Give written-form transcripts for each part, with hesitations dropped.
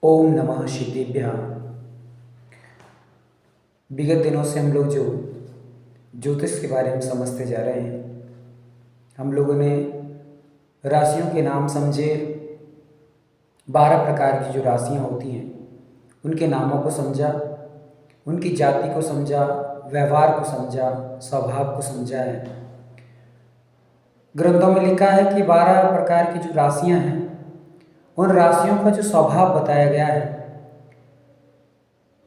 ओम नमः शिवेभ्यः। विगत दिनों से हम लोग जो ज्योतिष के बारे में समझते जा रहे हैं, हम लोगों ने राशियों के नाम समझे। 12 प्रकार की जो राशियां होती हैं उनके नामों को समझा, उनकी जाति को समझा, व्यवहार को समझा, स्वभाव को समझा है। ग्रंथों में लिखा है कि 12 प्रकार की जो राशियां हैं उन राशियों का जो स्वभाव बताया गया है,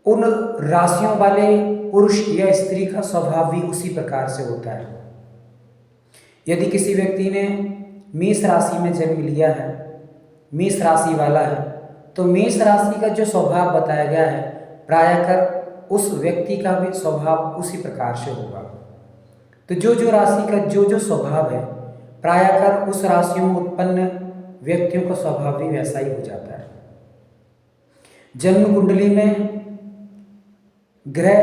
उन राशियों वाले पुरुष या स्त्री का स्वभाव भी उसी प्रकार से होता है। यदि किसी व्यक्ति ने मेष राशि में जन्म लिया है, मेष राशि वाला है, तो मेष राशि का जो स्वभाव बताया गया है प्रायः कर उस व्यक्ति का भी स्वभाव उसी प्रकार से होगा। तो जो राशि का जो स्वभाव है प्रायः कर उस राशियों में उत्पन्न व्यक्तियों का स्वभाव भी वैसा ही हो जाता है। जन्म कुंडली में ग्रह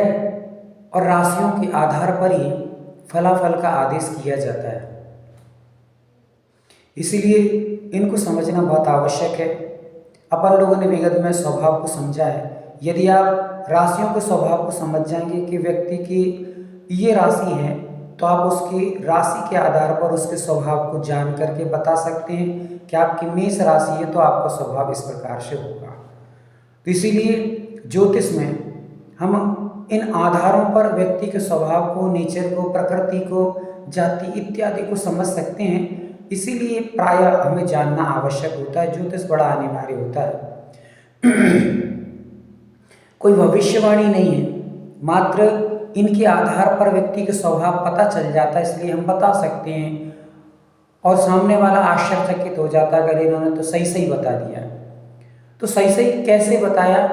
और राशियों के आधार पर ही फलाफल का आदेश किया जाता है, इसलिए इनको समझना बहुत आवश्यक है। अपन लोगों ने विगत में स्वभाव को समझा है। यदि आप राशियों के स्वभाव को समझ जाएंगे कि व्यक्ति की ये राशि है, तो आप उसकी राशि के आधार पर उसके स्वभाव को जान करके बता सकते हैं कि आपकी मेष राशि है तो आपका स्वभाव इस प्रकार से होगा। तो इसीलिए ज्योतिष में हम इन आधारों पर व्यक्ति के स्वभाव को, नेचर को, प्रकृति को, जाति इत्यादि को समझ सकते हैं। इसीलिए प्रायः हमें जानना आवश्यक होता है, ज्योतिष बड़ा अनिवार्य होता है। कोई भविष्यवाणी नहीं है, मात्र इनके आधार पर व्यक्ति के स्वभाव पता चल जाता है, इसलिए हम बता सकते हैं और सामने वाला आश्चर्यचकित हो जाता है, अगर इन्होंने तो सही सही बता दिया। तो सही सही कैसे बताया?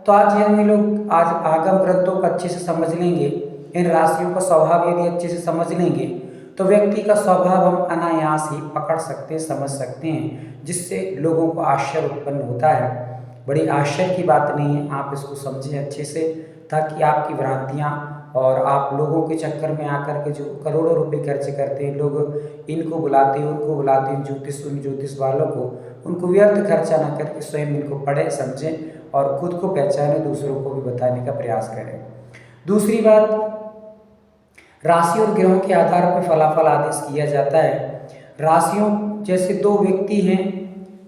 तो आज हम लोग आज आगम ग्रंथों को अच्छे से समझ लेंगे, इन राशियों का स्वभाव यदि अच्छे से समझ लेंगे तो व्यक्ति का स्वभाव हम अनायास ही पकड़ सकते हैं, समझ सकते हैं, जिससे लोगों को आश्चर्य उत्पन्न होता है। बड़ी आश्चर्य की बात नहीं है, आप इसको समझें अच्छे से, ताकि आपकी भ्रांतियाँ और आप लोगों के चक्कर में आकर के जो करोड़ों रुपए खर्च करते हैं, लोग इनको बुलाते हैं उनको बुलाते हैं, ज्योतिष वालों को, उनको व्यर्थ खर्चा ना करके स्वयं इनको पढ़ें, समझें और खुद को पहचानें, दूसरों को भी बताने का प्रयास करें। दूसरी बात, राशि और ग्रहों के आधार पर फलाफल आदेश किया जाता है। राशियों जैसे दो व्यक्ति हैं,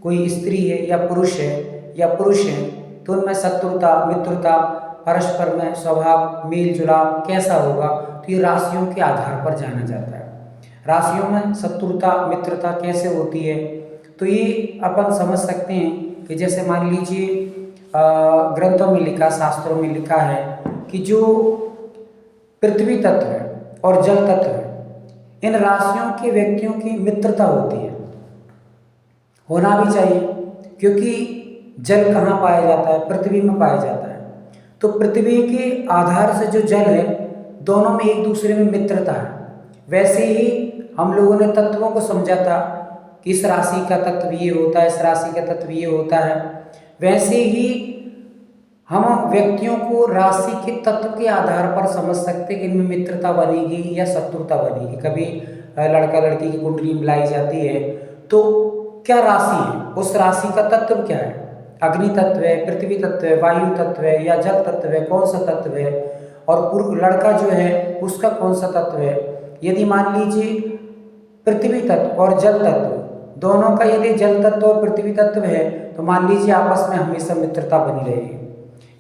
कोई स्त्री है या पुरुष है, तो उनमें शत्रुता, मित्रता, परस्पर में स्वभाव मेल जुलाव कैसा होगा, तो ये राशियों के आधार पर जाना जाता है। राशियों में शत्रुता, मित्रता कैसे होती है, तो ये अपन समझ सकते हैं कि जैसे मान लीजिए ग्रंथों में लिखा, शास्त्रों में लिखा है कि जो पृथ्वी तत्व है और जल तत्व है, इन राशियों के व्यक्तियों की मित्रता होती है, होना भी चाहिए, क्योंकि जल कहाँ पाया जाता है? पृथ्वी में पाया जाता है। तो पृथ्वी के आधार से जो जल है, दोनों में एक दूसरे में मित्रता है। वैसे ही हम लोगों ने तत्वों को समझा था कि इस राशि का तत्व ये होता है, इस राशि का तत्व ये होता है। वैसे ही हम व्यक्तियों को राशि के तत्व के आधार पर समझ सकते हैं कि इनमें मित्रता बनेगी या शत्रुता बनेगी। कभी लड़का लड़की की कुंडली मिलाई जाती है, तो क्या राशि है, उस राशि का तत्व क्या है? अग्नि तत्व है, पृथ्वी तत्व है, वायु तत्व है या जल तत्व है, कौन सा तत्व है? और लड़का जो है उसका कौन सा तत्व है? यदि मान लीजिए पृथ्वी तत्व और जल तत्व दोनों का, यदि जल तत्व और पृथ्वी तत्व है, तो मान लीजिए आपस में हमेशा मित्रता बनी रहेगी।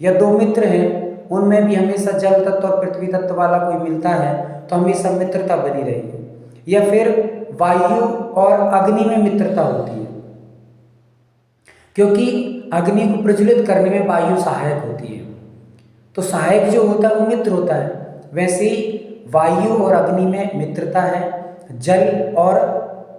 या दो मित्र हैं, उनमें भी हमेशा जल तत्व और पृथ्वी तत्व वाला कोई मिलता है तो हमेशा मित्रता बनी रहेगी। या फिर वायु और अग्नि में मित्रता होती है, क्योंकि अग्नि को प्रज्वलित करने में वायु सहायक होती है, तो सहायक जो होता है वो मित्र होता है। वैसे ही वायु और अग्नि में मित्रता है, जल और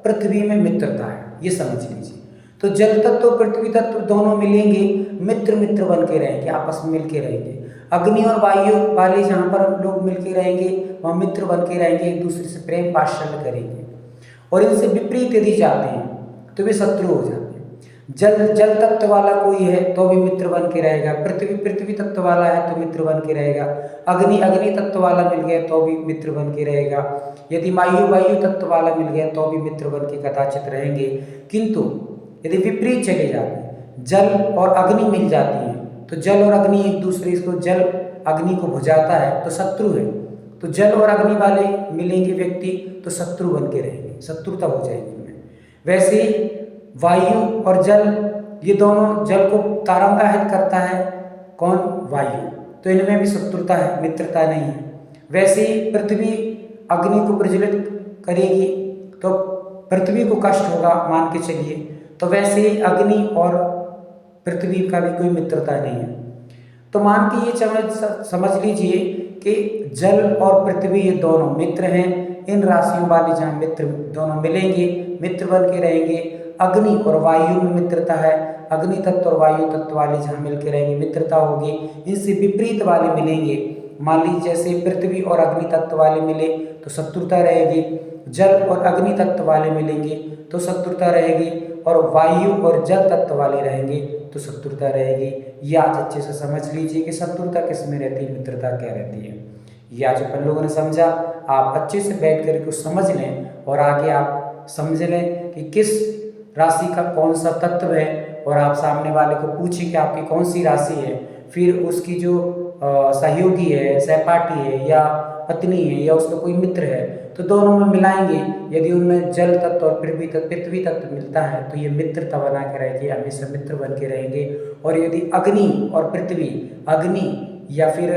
पृथ्वी में मित्रता है, ये समझ लीजिए। तो जल तत्व और पृथ्वी तत्व दोनों मिलेंगे, मित्र मित्र बन के रहेंगे, आपस में मिल के रहेंगे। अग्नि और वायु वाले जहाँ पर लोग मिल के रहेंगे वहाँ मित्र बन के रहेंगे, एक दूसरे से प्रेम वात्सल्य करेंगे। और इनसे विपरीत यदि जाते हैं तो वे शत्रु हो जाते हैं। जल तत्व वाला कोई है तो भी मित्र बन के रहेगा, पृथ्वी तत्व वाला है तो मित्र बन के रहेगा, अग्नि तत्व वाला मिल गया तो भी मित्र बन के रहेगा, यदि वायु तत्व वाला मिल गया तो भी मित्र बन के कदाचित रहेंगे। किंतु यदि विपरीत चले जाते हैं, जल और अग्नि मिल जाती हैं तो जल और अग्नि एक दूसरे को जल अग्नि को बुझाता है तो शत्रु है। तो जल और अग्नि वाले मिलेंगे व्यक्ति तो शत्रु बन के रहेंगे, शत्रुता हो जाएगी उनमें। वैसे ही वायु और जल, ये दोनों, जल को तारंगाहित करता है कौन? वायु, तो इनमें भी शत्रुता है, मित्रता नहीं है। वैसे ही पृथ्वी अग्नि को प्रज्वलित करेगी तो पृथ्वी को कष्ट होगा, मान के चलिए। तो वैसे ही अग्नि और पृथ्वी का भी कोई मित्रता नहीं है। तो मान के ये समझ लीजिए कि जल और पृथ्वी ये दोनों मित्र हैं। इन राशियों वाले जहाँ मित्र दोनों मिलेंगे, मित्र बन के रहेंगे। अग्नि और वायु में मित्रता है, अग्नि तत्व और वायु तत्व वाले जहाँ मिलकर रहेंगे मित्रता होगी। इनसे विपरीत वाले मिलेंगे, मान लीजिए जैसे पृथ्वी और अग्नि तत्व वाले मिले तो शत्रुता रहेगी, जल और अग्नि तत्व वाले मिलेंगे तो शत्रुता रहेगी, और वायु और जल तत्व वाले रहेंगे तो शत्रुता रहेगी। ये आज अच्छे से समझ लीजिए कि शत्रुता किस में रहती है, मित्रता क्या रहती है। ये आज अपन लोगों ने समझा। आप अच्छे से बैठ कर कुछ समझ लें और आगे आप समझ लें कि किस राशि का कौन सा तत्व है, और आप सामने वाले को पूछिए कि आपकी कौन सी राशि है। फिर उसकी जो सहयोगी है, सहपाठी है, या पत्नी है, या उसका कोई मित्र है, तो दोनों में मिलाएंगे। यदि उनमें जल तत्व और पृथ्वी तत्व मिलता है तो ये मित्रता बना के रहेगी, हमेशा मित्र बन के रहेंगे। और यदि अग्नि और पृथ्वी, अग्नि या फिर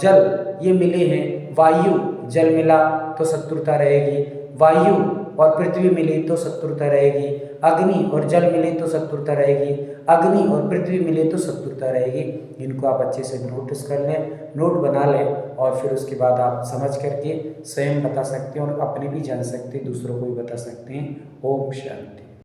जल ये मिले हैं, वायु जल मिला तो शत्रुता रहेगी, वायु और पृथ्वी मिली तो शत्रुता रहेगी, अग्नि और जल मिले तो शत्रुता रहेगी, अग्नि और पृथ्वी मिले तो शत्रुता रहेगी। इनको आप अच्छे से नोटिस कर लें, नोट बना लें, और फिर उसके बाद आप समझ करके स्वयं बता सकते हैं और अपने भी जान सकते हैं, दूसरों को भी बता सकते हैं। ओम शांति।